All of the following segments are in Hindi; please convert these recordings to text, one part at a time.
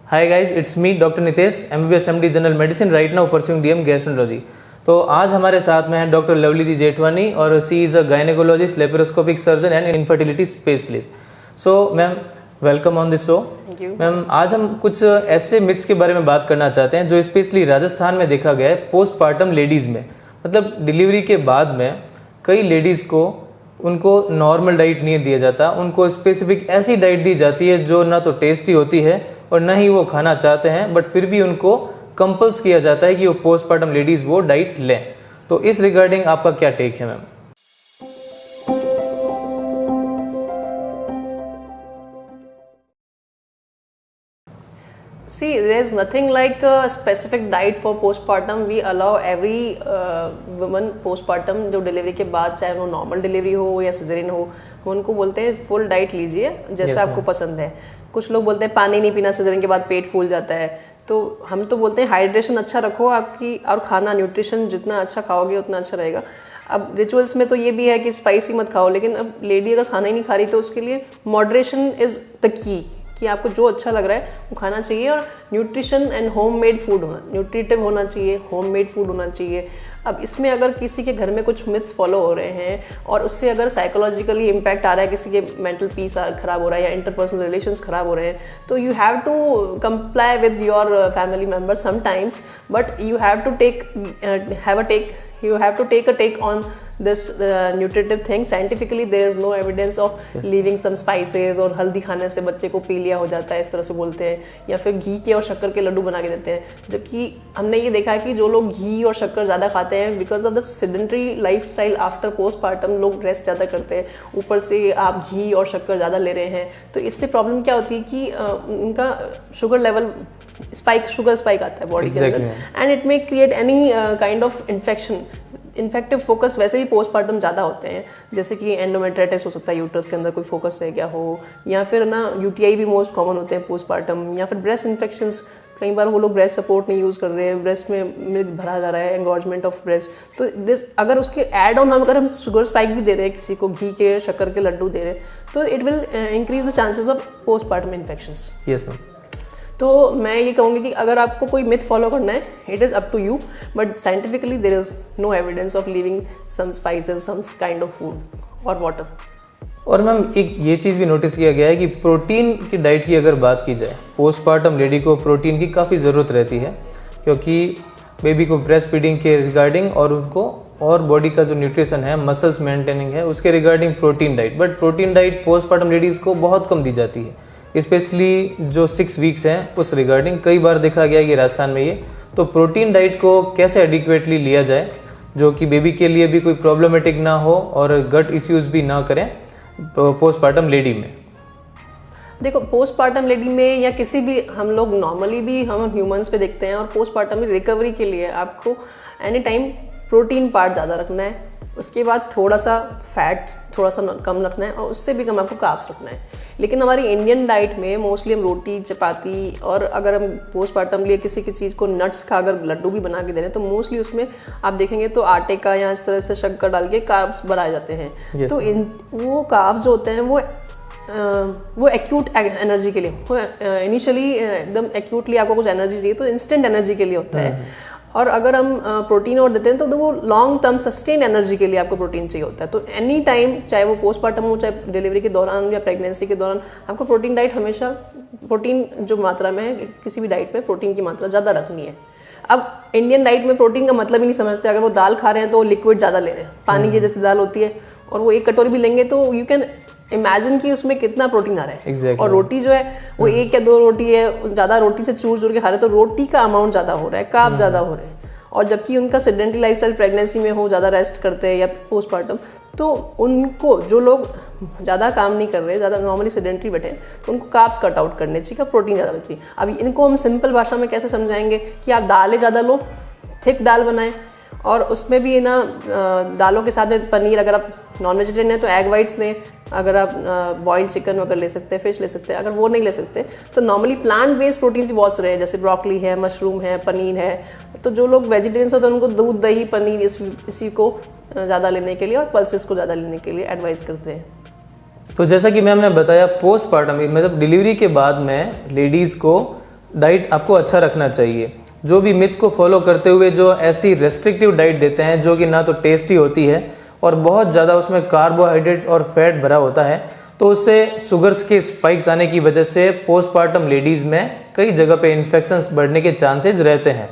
Hi guys, it's me doctor Nitesh, MBBS MD general medicine, right now pursuing DM gastrology. तो आज हमारे साथ में है डॉक्टर लवली जी जेठवानी और she is a gynaecologist, laparoscopic surgeon and infertility specialist. So ma'am, welcome on this show. Ma'am, आज हम कुछ ऐसे मिथ्स के बारे में बात करना चाहते हैं जो स्पेशली राजस्थान में देखा गया है पोस्टपार्टम लेडीज़ में। मतलब डिलीवरी के बाद में कई लेडीज़ को उनको नॉर्मल डाइट नहीं दिया जाता, उनको स्पेसिफिक ऐसी डाइट दी जाती है जो ना तो टेस्टी होती है और ना ही वो खाना चाहते हैं, बट फिर भी उनको कंपल्स किया जाता है कि वो पोस्टपार्टम लेडीज़ वो डाइट लें। तो इस रिगार्डिंग आपका क्या टेक है ma'am? See, there's nothing like a specific diet for postpartum. We allow every woman postpartum जो डिलीवरी के बाद, चाहे वो नॉर्मल डिलीवरी हो या सिजेरियन हो, हम उनको बोलते हैं फुल डाइट लीजिए जैसा आपको पसंद है। कुछ लोग बोलते हैं पानी नहीं पीना, सिजेरियन के बाद पेट फूल जाता है, तो हम तो बोलते हैं हाइड्रेशन अच्छा रखो आपकी, और खाना न्यूट्रिशन जितना अच्छा खाओगे उतना अच्छा रहेगा। अब रिचुअल्स में तो ये भी है कि स्पाइसी मत खाओ, लेकिन अब लेडी अगर खाना ही नहीं खा रही तो उसके लिए मॉडरेशन इज़ द की, कि आपको जो अच्छा लग रहा है वो खाना चाहिए। और न्यूट्रिशन एंड होममेड फूड होना, न्यूट्रिटिव होना चाहिए, होममेड फूड होना चाहिए। अब इसमें अगर किसी के घर में कुछ मिथ्स फॉलो हो रहे हैं और उससे अगर साइकोलॉजिकली इम्पैक्ट आ रहा है, किसी के मेंटल पीस खराब हो रहा है या इंटरपर्सनल रिलेशंस खराब हो रहे हैं, तो you have to comply with your family members sometimes, but you have to take a take on this nutritive thing. Scientifically there is no evidence of leaving some spices, और हल्दी खाने से बच्चे को पीलिया हो जाता है, इस तरह से बोलते हैं, या फिर घी के और शक्कर के लड्डू बना के देते हैं। जबकि हमने ये देखा है कि जो लोग घी और शक्कर ज़्यादा खाते हैं, because of the sedentary life style after postpartum, लोग रेस्ट ज़्यादा करते हैं, ऊपर से आप घी और शक्कर ज़्यादा ले रहे हैं, तो इससे प्रॉब्लम क्या होती है कि उनका शुगर लेवल शुगर स्पाइक आता है बॉडी के अंदर, and it may create any kind of infection. Infective focus वैसे भी पोस्टपार्टम ज़्यादा होते हैं, जैसे कि एंडोमेट्राइटिस हो सकता है, यूट्रस के अंदर कोई फोकस रह गया हो, या फिर ना UTI भी मोस्ट कॉमन होते हैं पोस्टपार्टम, या फिर ब्रेस्ट इन्फेक्शंस। कई बार वो लोग ब्रेस्ट सपोर्ट नहीं यूज़ कर रहे हैं, ब्रेस्ट में मिल्क भरा जा रहा है, एंगॉर्जमेंट ऑफ ब्रेस्ट, तो दिस अगर उसके एड ऑन अगर हम शुगर स्पाइक भी दे रहे हैं, किसी को घी के शक्कर के लड्डू दे रहे हैं, तो it will increase the chances of postpartum infections. Yes ma'am. तो मैं ये कहूँगी कि अगर आपको कोई मिथ फॉलो करना है, it is up to you, but scientifically there is no evidence of living some spices, some kind of food और वाटर। और मैम एक ये चीज़ भी नोटिस किया गया है कि प्रोटीन की डाइट की अगर बात की जाए, पोस्टपार्टम लेडी को प्रोटीन की काफ़ी ज़रूरत रहती है, क्योंकि बेबी को ब्रेस्ट फीडिंग के रिगार्डिंग और उनको और बॉडी का जो न्यूट्रिशन है, मसल्स मेंटेनिंग है, उसके regarding protein diet, but protein diet postpartum ladies को बहुत कम दी जाती है, स्पेशली जो 6 वीक्स हैं उस रिगार्डिंग। कई बार देखा गया कि राजस्थान में ये, तो प्रोटीन डाइट को कैसे एडिक्वेटली लिया जाए जो कि बेबी के लिए भी कोई प्रॉब्लमेटिक ना हो और गट इश्यूज भी ना करें पोस्टपार्टम लेडी में? देखो, पोस्टपार्टम लेडी में या किसी भी, हम लोग नॉर्मली भी हम ह्यूमंस पे देखते हैं, और पोस्टपार्टम में रिकवरी के लिए आपको एनी टाइम प्रोटीन पार्ट ज़्यादा रखना है, उसके बाद थोड़ा सा फैट थोड़ा सा कम रखना है, और उससे भी कम आपको कार्ब्स रखना है। लेकिन हमारी इंडियन डाइट में मोस्टली हम रोटी, चपाती, और अगर हम पोस्टपार्टम लिए किसी की चीज़ को नट्स का अगर लड्डू भी बना के दे रहे हैं, तो मोस्टली उसमें आप देखेंगे तो आटे का या इस तरह से शक्कर डाल के कार्ब्स बनाए जाते हैं। तो वो कार्ब्स जो होते हैं वो एक्यूट एनर्जी के लिए, वो इनिशियली एकदम एक्यूटली आपको कुछ एनर्जी चाहिए, तो इंस्टेंट एनर्जी के लिए होता है। और अगर हम प्रोटीन और देते हैं तो वो लॉन्ग टर्म सस्टेन एनर्जी के लिए आपको प्रोटीन चाहिए होता है। तो एनी टाइम, चाहे वो पोस्टपार्टम हो, चाहे डिलीवरी के दौरान या प्रेगनेंसी के दौरान, आपको प्रोटीन डाइट हमेशा, प्रोटीन जो मात्रा में है, किसी भी डाइट में प्रोटीन की मात्रा ज़्यादा रखनी है। अब इंडियन डाइट में प्रोटीन का मतलब ही नहीं समझते। अगर वो दाल खा रहे हैं तो लिक्विड ज़्यादा ले रहे हैं, पानी की जैसे दाल होती है, और वो 1 कटोरी भी लेंगे तो यू कैन इमेजिन कि उसमें कितना प्रोटीन आ रहा है। exactly. और रोटी जो है वो 1 या 2 रोटी है, ज़्यादा रोटी से चूर के खा रहे हैं, तो रोटी का अमाउंट ज़्यादा हो रहा है, कार्ब ज़्यादा हो रहे हैं। और जबकि उनका सेडेंटरी लाइफस्टाइल, प्रेगनेंसी में हो, ज़्यादा रेस्ट करते हैं या पोस्टपार्टम, तो उनको, जो लोग ज़्यादा काम नहीं कर रहे, ज़्यादा नॉर्मली सेडेंटरी बैठे, तो उनको कार्ब्स कट आउट करने चाहिए, प्रोटीन ज़्यादा चाहिए। अब इनको हम सिंपल भाषा में कैसे समझाएंगे कि आप दालें ज़्यादा लो, थिक दाल बनाएं, और उसमें भी ना दालों के साथ में पनीर, अगर आप नॉन वेजिटेरियन है तो एग वाइट्स लें, अगर आप बॉइल्ड चिकन वगैरह ले सकते हैं, फिश ले सकते हैं। अगर वो नहीं ले सकते तो नॉर्मली प्लांट बेस्ड प्रोटीन्स भी बहुत सारे हैं, जैसे ब्रोकली है, मशरूम है, पनीर है। तो जो लोग वेजिटेरियन हैं तो उनको दूध, दही, पनीर इसी को ज़्यादा लेने के लिए और पल्सेस को ज़्यादा लेने के लिए एडवाइस करते हैं। तो जैसा कि मैम ने बताया, पोस्टपार्टम मतलब डिलीवरी के बाद में लेडीज़ को डाइट आपको अच्छा रखना चाहिए। जो भी मिथ को फॉलो करते हुए जो ऐसी रेस्ट्रिक्टिव डाइट देते हैं जो कि ना तो टेस्टी होती है और बहुत ज़्यादा उसमें कार्बोहाइड्रेट और फैट भरा होता है, तो उससे शुगर्स के स्पाइक्स आने की वजह से पोस्टपार्टम लेडीज़ में कई जगह पे इन्फेक्शंस बढ़ने के चांसेस रहते हैं।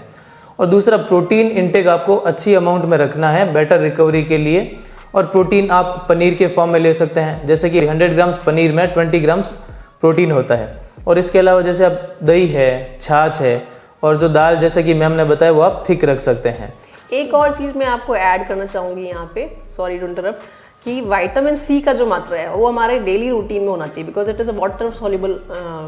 और दूसरा, प्रोटीन इंटेक आपको अच्छी अमाउंट में रखना है बेटर रिकवरी के लिए। और प्रोटीन आप पनीर के फॉर्म में ले सकते हैं, जैसे कि 100 ग्राम्स पनीर में 20 ग्राम्स प्रोटीन होता है। और इसके अलावा जैसे आप दही है, छाछ है और जो दाल जैसे कि मैम ने बताया वो आप थिक रख सकते हैं। एक और चीज़ मैं आपको ऐड करना चाहूँगी यहाँ पे, सॉरी टू इंटरप्ट, कि विटामिन सी का जो मात्रा है वो हमारे डेली रूटीन में होना चाहिए, because it is a water soluble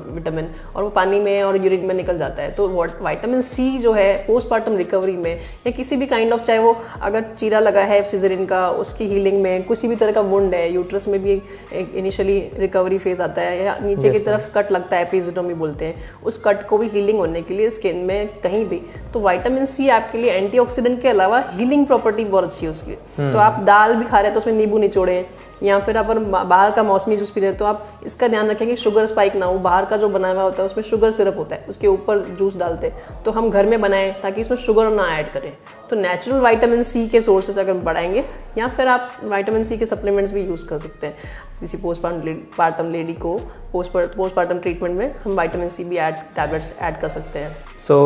vitamin और वो पानी में और यूरिन में निकल जाता है। तो विटामिन सी जो है पोस्टपार्टम रिकवरी में या किसी भी काइंड ऑफ, चाहे वो अगर चीरा लगा है सिजरिन का, उसकी हीलिंग में, किसी भी तरह का वुंड है, यूट्रस में भी इनिशियली रिकवरी फेज आता है या नीचे की तरफ कट लगता है, एपिजियोटोमी बोलते हैं, उस कट को भी हीलिंग होने के लिए स्किन में कहीं भी, तो विटामिन सी आपके लिए एंटीऑक्सीडेंट के अलावा हीलिंग प्रॉपर्टी बहुत अच्छी है उसकी। तो आप दाल भी खा रहे हैं तो उसमें नींबू निचोड़ें, या फिर अपन बाहर का मौसमी जूस पी रहे हैं तो आप इसका ध्यान रखें कि शुगर स्पाइक ना हो। बाहर का जो बना हुआ होता है उसमें शुगर सिरप होता है, उसके ऊपर जूस डालते हैं, तो हम घर में बनाएं ताकि इसमें शुगर ना ऐड करें। तो नेचुरल विटामिन सी के सोर्सेज अगर बढ़ाएंगे, या फिर आप विटामिन सी के सप्लीमेंट्स भी यूज़ कर सकते हैं। किसी पोस्टपार्टम लेडी को पोस्टपार्टम ट्रीटमेंट में हम विटामिन सी भी टैबलेट्स ऐड कर सकते हैं। So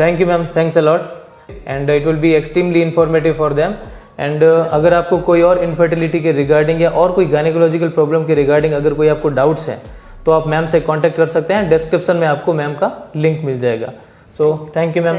thank you ma'am, thanks a lot and it will be extremely informative for them. And अगर आपको कोई और इनफर्टिलिटी के रिगार्डिंग या और कोई गायनेकोलॉजिकल प्रॉब्लम के रिगार्डिंग अगर कोई आपको डाउट्स हैं तो आप मैम से कांटेक्ट कर सकते हैं। डिस्क्रिप्शन में आपको मैम का लिंक मिल जाएगा। So thank you ma'am.